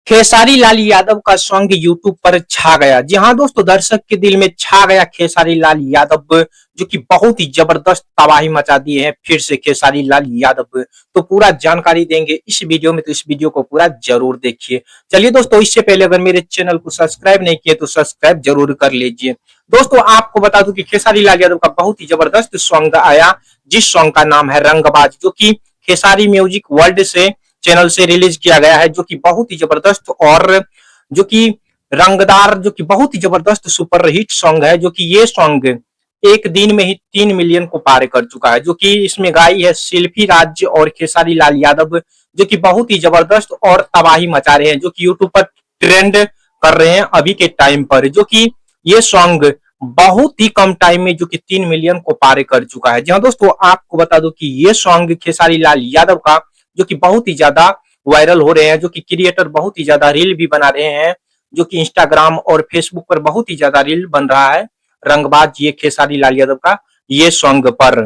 खेसारी लाल यादव का song YouTube पर छा गया। जी हाँ दोस्तों, दर्शक के दिल में छा गया खेसारी लाल यादव, जो कि बहुत ही जबरदस्त तबाही मचा दिए हैं फिर से खेसारी लाल यादव। तो पूरा जानकारी देंगे इस वीडियो में, तो इस वीडियो को पूरा जरूर देखिए। चलिए दोस्तों, इससे पहले अगर मेरे चैनल को सब्सक्राइब नहीं किए तो सब्सक्राइब जरूर कर लीजिए। दोस्तों, आपको बता दूं कि खेसारी लाल यादव का बहुत ही जबरदस्त सॉन्ग आया, जिस सॉन्ग का नाम है रंगबाज, जो कि खेसारी म्यूजिक वर्ल्ड से चैनल से रिलीज किया गया है, जो कि बहुत ही जबरदस्त और जो कि रंगदार, जो कि बहुत ही जबरदस्त सुपर हिट सॉन्ग है। जो कि ये सॉन्ग एक दिन में ही 3 मिलियन को पार कर चुका है। जो कि इसमें गाई है शिल्पी राज्य और खेसारी लाल यादव, जो कि बहुत ही जबरदस्त और तबाही मचा रहे हैं, जो कि यूट्यूब पर ट्रेंड कर रहे हैं अभी के टाइम पर। जो कि ये सॉन्ग बहुत ही कम टाइम में जो कि 3 मिलियन को पार कर चुका है। जी हाँ दोस्तों, आपको बता दो कि ये सॉन्ग खेसारी लाल यादव का जो कि बहुत ही ज्यादा वायरल हो रहे हैं, जो कि क्रिएटर बहुत ही ज्यादा रील भी बना रहे हैं, जो कि इंस्टाग्राम और फेसबुक पर बहुत ही ज्यादा रील बन रहा है रंगबाज ये खेसारी लाल यादव का ये सॉन्ग पर।